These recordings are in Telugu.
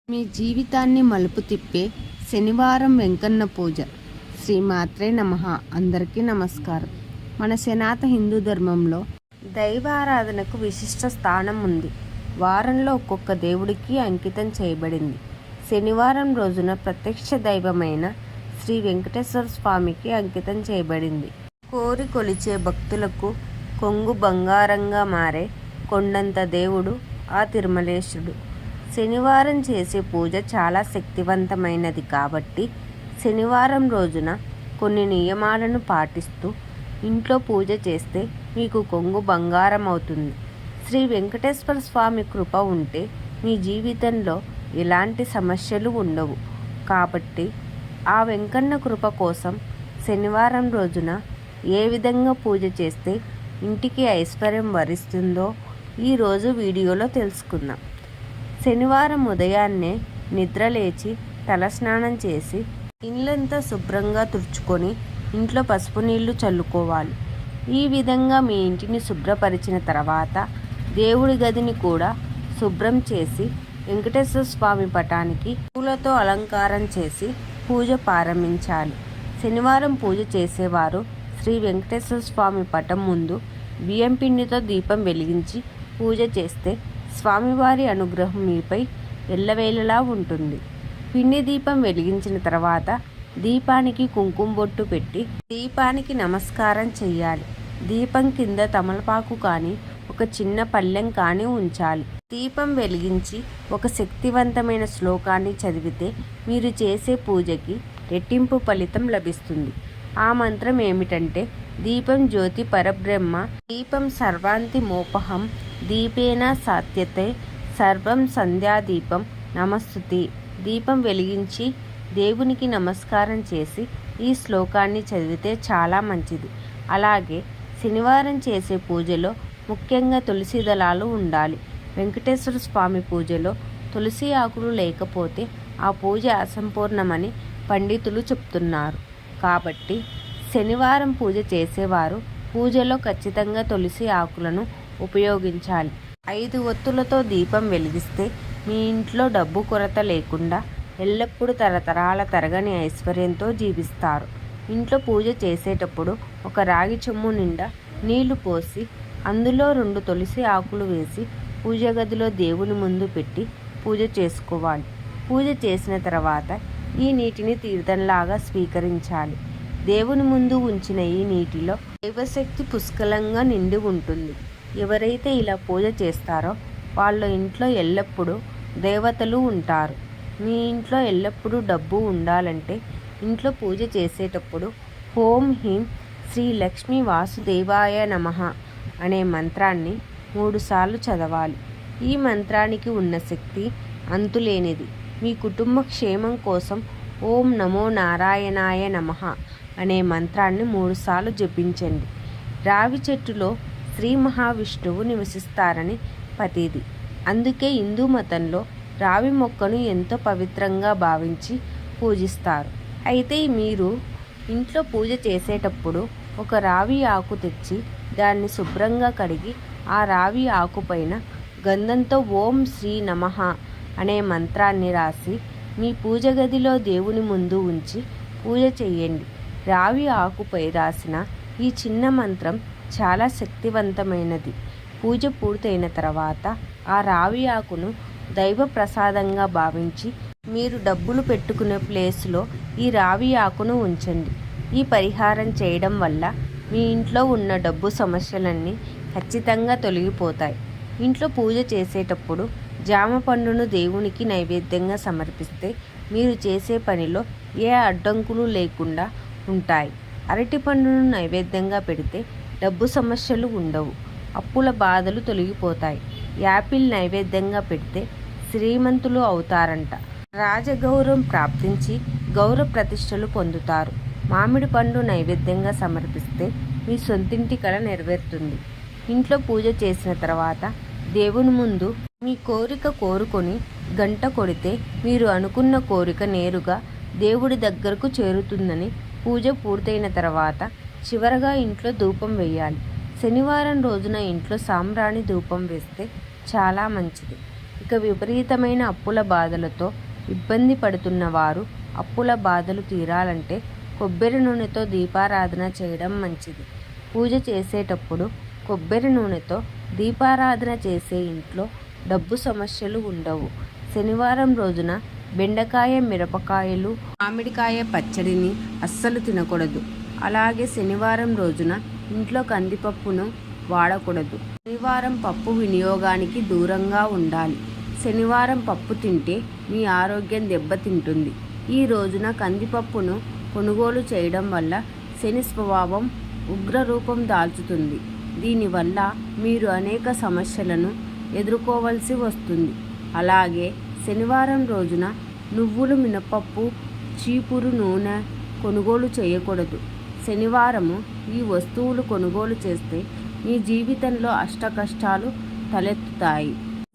మీ జీవితాన్ని మలుపు తిప్పే శనివారం వెంకన్న పూజ. శ్రీమాత్రే నమః. అందరికీ నమస్కారం. మన సనాతన హిందూ ధర్మంలో దైవారాధనకు విశిష్ట స్థానం ఉంది. వారంలో ఒక్కొక్క దేవుడికి అంకితం చేయబడింది. శనివారం రోజున ప్రత్యక్ష దైవమైన శ్రీ వెంకటేశ్వర స్వామికి అంకితం చేయబడింది. కోరి కొలిచే భక్తులకు కొంగు బంగారంగా మారే కొండంత దేవుడు ఆ తిరుమలేశుడు. శనివారం చేసే పూజ చాలా శక్తివంతమైనది కాబట్టి శనివారం రోజున కొన్ని నియమాలను పాటిస్తూ ఇంట్లో పూజ చేస్తే మీకు కొంగు బంగారం అవుతుంది. శ్రీ వెంకటేశ్వర స్వామి కృప ఉంటే మీ జీవితంలో ఎలాంటి సమస్యలు ఉండవు. కాబట్టి ఆ వెంకన్న కృప కోసం శనివారం రోజున ఏ విధంగా పూజ చేస్తే ఇంటికి ఐశ్వర్యం వరిస్తుందో ఈరోజు వీడియోలో తెలుసుకుందాం. శనివారం ఉదయాన్నే నిద్రలేచి తలస్నానం చేసి ఇల్లంతా శుభ్రంగా తుడుచుకొని ఇంట్లో పసుపు నీళ్లు చల్లుకోవాలి. ఈ విధంగా మీ ఇంటిని శుభ్రపరిచిన తర్వాత దేవుడి గదిని కూడా శుభ్రం చేసి వెంకటేశ్వర స్వామి పటానికి పూలతో అలంకారం చేసి పూజ ప్రారంభించాలి. శనివారం పూజ చేసేవారు శ్రీ వెంకటేశ్వర స్వామి పటం ముందు బియ్యం పిండితో దీపం వెలిగించి పూజ చేస్తే స్వామివారి అనుగ్రహం మీపై ఎల్లవేళలా ఉంటుంది. పిండి దీపం వెలిగించిన తర్వాత దీపానికి కుంకుమ బొట్టు పెట్టి దీపానికి నమస్కారం చెయ్యాలి. దీపం కింద తమలపాకు కానీ ఒక చిన్న పళ్ళెం కానీ ఉంచాలి. దీపం వెలిగించి ఒక శక్తివంతమైన శ్లోకాన్ని చదివితే మీరు చేసే పూజకి రెట్టింపు ఫలితం లభిస్తుంది. ఆ మంత్రం ఏమిటంటే, దీపం జ్యోతి పరబ్రహ్మ, దీపం సర్వాంతి మోపహం, దీపేన సాత్యతే సర్వం సంధ్యాదీపం నమస్తుతి. దీపం వెలిగించి దేవునికి నమస్కారం చేసి ఈ శ్లోకాన్ని చదివితే చాలా మంచిది. అలాగే శనివారం చేసే పూజలో ముఖ్యంగా తులసి దళాలు ఉండాలి. వెంకటేశ్వర స్వామి పూజలో తులసి ఆకులు లేకపోతే ఆ పూజ అసంపూర్ణమని పండితులు చెప్తున్నారు. కాబట్టి శనివారం పూజ చేసేవారు పూజలో ఖచ్చితంగా తులసి ఆకులను ఉపయోగించాలి. 5 ఒత్తులతో దీపం వెలిగిస్తే మీ ఇంట్లో డబ్బు కొరత లేకుండా ఎల్లప్పుడూ తరతరాల తరగని ఐశ్వర్యంతో జీవిస్తారు. ఇంట్లో పూజ చేసేటప్పుడు ఒక రాగి చెంబు నిండా నీళ్లు పోసి అందులో 2 తులసి ఆకులు వేసి పూజ గదిలో దేవుని ముందు పెట్టి పూజ చేసుకోవాలి. పూజ చేసిన తర్వాత ఈ నీటిని తీర్థంలాగా స్వీకరించాలి. దేవుని ముందు ఉంచిన ఈ నీటిలో దైవశక్తి పుష్కలంగా నిండి ఉంటుంది. ఎవరైతే ఇలా పూజ చేస్తారో వాళ్ళ ఇంట్లో ఎల్లప్పుడూ దేవతలు ఉంటారు. మీ ఇంట్లో ఎల్లప్పుడూ డబ్బు ఉండాలంటే ఇంట్లో పూజ చేసేటప్పుడు ఓం హ్రీం శ్రీ లక్ష్మీ వాసుదేవాయ నమః అనే మంత్రాన్ని 3 సార్లు చదవాలి. ఈ మంత్రానికి ఉన్న శక్తి అంతులేనిది. మీ కుటుంబ క్షేమం కోసం ఓం నమో నారాయణాయ నమః అనే మంత్రాన్ని 3 సార్లు జపించండి. రావి చెట్టులో శ్రీ మహావిష్ణువు నివసిస్తారని ప్రతీది. అందుకే హిందూ మతంలో రావి మొక్కను ఎంతో పవిత్రంగా భావించి పూజిస్తారు. అయితే మీరు ఇంట్లో పూజ చేసేటప్పుడు ఒక రావి ఆకు తెచ్చి దాన్ని శుభ్రంగా కడిగి ఆ రావి ఆకుపైన గంధంతో ఓం శ్రీ నమః అనే మంత్రాన్ని రాసి మీ పూజ గదిలో దేవుని ముందు ఉంచి పూజ చేయండి. రావి ఆకుపై రాసిన ఈ చిన్న మంత్రం చాలా శక్తివంతమైనది. పూజ పూర్తయిన తర్వాత ఆ రావి ఆకును దైవ ప్రసాదంగా భావించి మీరు డబ్బులు పెట్టుకునే ప్లేస్లో ఈ రావి ఆకును ఉంచండి. ఈ పరిహారం చేయడం వల్ల మీ ఇంట్లో ఉన్న డబ్బు సమస్యలన్నీ ఖచ్చితంగా తొలగిపోతాయి. ఇంట్లో పూజ చేసేటప్పుడు జామ పండును దేవునికి నైవేద్యంగా సమర్పిస్తే మీరు చేసే పనిలో ఏ అడ్డంకులు లేకుండా ఉంటాయి. అరటి పండును నైవేద్యంగా పెడితే డబ్బు సమస్యలు ఉండవు, అప్పుల బాధలు తొలగిపోతాయి. యాపిల్ నైవేద్యంగా పెడితే శ్రీమంతులు అవుతారంట, రాజగౌరవం ప్రాప్తించి గౌరవ ప్రతిష్టలు పొందుతారు. మామిడి పండు నైవేద్యంగా సమర్పిస్తే మీ సొంతింటి కల నెరవేరుతుంది. ఇంట్లో పూజ చేసిన తర్వాత దేవుని ముందు మీ కోరిక కోరుకొని గంట కొడితే మీరు అనుకున్న కోరిక నేరుగా దేవుడి దగ్గరకు చేరుతుందని పూజ పూర్తయిన తర్వాత చివరగా ఇంట్లో ధూపం వేయాలి. శనివారం రోజున ఇంట్లో సాంబ్రాణి ధూపం వేస్తే చాలా మంచిది. ఇక విపరీతమైన అప్పుల బాధలతో ఇబ్బంది పడుతున్న వారు అప్పుల బాధలు తీరాలంటే కొబ్బరి నూనెతో దీపారాధన చేయడం మంచిది. పూజ చేసేటప్పుడు కొబ్బరి నూనెతో దీపారాధన చేసే ఇంట్లో డబ్బు సమస్యలు ఉండవు. శనివారం రోజున బెండకాయ, మిరపకాయలు, మామిడికాయ పచ్చడిని అస్సలు తినకూడదు. అలాగే శనివారం రోజున ఇంట్లో కందిపప్పును వాడకూడదు. శనివారం పప్పు వినియోగానికి దూరంగా ఉండాలి. శనివారం పప్పు తింటే మీ ఆరోగ్యం దెబ్బతింటుంది. ఈ రోజున కందిపప్పును కొనుగోలు చేయడం వల్ల శని స్వభావం ఉగ్రరూపం దాల్చుతుంది. దీనివల్ల మీరు అనేక సమస్యలను ఎదుర్కోవలసి వస్తుంది. అలాగే శనివారం రోజున నువ్వులు, మినపప్పు, చీపురు నూనె కొనుగోలు చేయకూడదు. శనివారము ఈ వస్తువులు కొనుగోలు చేస్తే మీ జీవితంలో అష్టకష్టాలు తలెత్తుతాయి.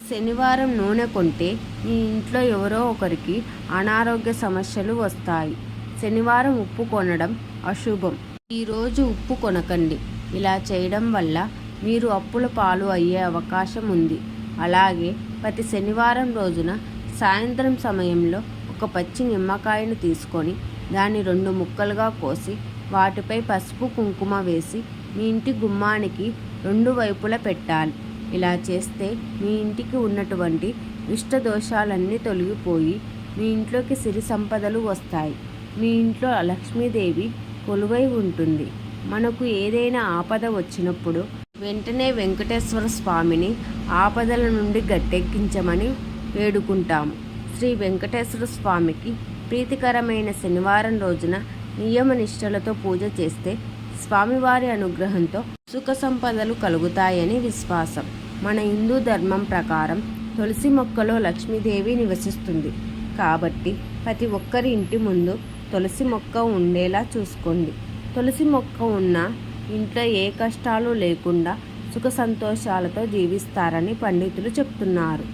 శనివారం నూనె కొంటే మీ ఇంట్లో ఎవరో ఒకరికి అనారోగ్య సమస్యలు వస్తాయి. శనివారం ఉప్పు కొనడం అశుభం. ఈరోజు ఉప్పు కొనకండి. ఇలా చేయడం వల్ల మీరు అప్పుల పాలు అయ్యే అవకాశం ఉంది. అలాగే ప్రతి శనివారం రోజున సాయంత్రం సమయంలో ఒక పచ్చి నిమ్మకాయను తీసుకొని దాన్ని 2 ముక్కలుగా కోసి వాటిపై పసుపు, కుంకుమ వేసి మీ ఇంటి గుమ్మానికి 2 వైపులా పెట్టాలి. ఇలా చేస్తే మీ ఇంటికి ఉన్నటువంటి ఇష్ట దోషాలన్నీ తొలగిపోయి మీ ఇంట్లోకి సిరి సంపదలు వస్తాయి. మీ ఇంట్లో లక్ష్మీదేవి కొలువై ఉంటుంది. మనకు ఏదైనా ఆపద వచ్చినప్పుడు వెంటనే వెంకటేశ్వర స్వామిని ఆపదల నుండి గట్టెక్కించమని వేడుకుంటాము. శ్రీ వెంకటేశ్వర స్వామికి ప్రీతికరమైన శనివారం రోజున నియమ నిష్టలతో పూజ చేస్తే స్వామివారి అనుగ్రహంతో సుఖ సంపదలు కలుగుతాయని విశ్వాసం. మన హిందూ ధర్మం ప్రకారం తులసి మొక్కలో లక్ష్మీదేవి నివసిస్తుంది. కాబట్టి ప్రతి ఒక్కరి ఇంటి ముందు తులసి మొక్క ఉండేలా చూసుకోండి. తులసి మొక్క ఉన్న ఇంట్లో ఏ కష్టాలు లేకుండా సుఖ సంతోషాలతో జీవిస్తారని పండితులు చెప్తున్నారు.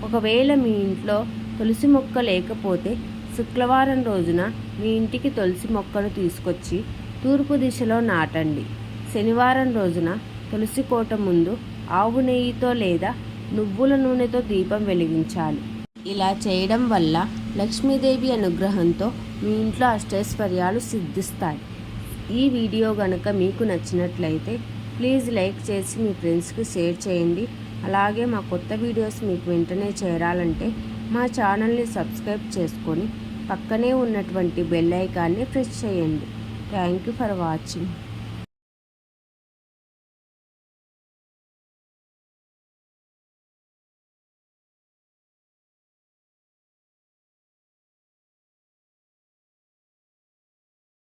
ఒకవేళ మీ ఇంట్లో తులసి మొక్క లేకపోతే శుక్రవారం రోజున మీ ఇంటికి తులసి మొక్కను తీసుకొచ్చి తూర్పు దిశలో నాటండి. శనివారం రోజున తులసి కోట ముందు ఆవు నెయ్యితో లేదా నువ్వుల నూనెతో దీపం వెలిగించాలి. ఇలా చేయడం వల్ల లక్ష్మీదేవి అనుగ్రహంతో మీ ఇంట్లో అష్టైశ్వర్యాలు సిద్ధిస్తాయి. ఈ వీడియో కనుక మీకు నచ్చినట్లయితే ప్లీజ్ లైక్ చేసి మీ ఫ్రెండ్స్కి షేర్ చేయండి. అలాగే మా కొత్త వీడియోస్ మీకు వెంటనే చేరాలంటే మా ఛానల్ని సబ్స్క్రైబ్ చేసుకొని పక్కనే ఉన్నటువంటి బెల్ ఐకాన్ని ప్రెస్ చేయండి. Thank you for watching.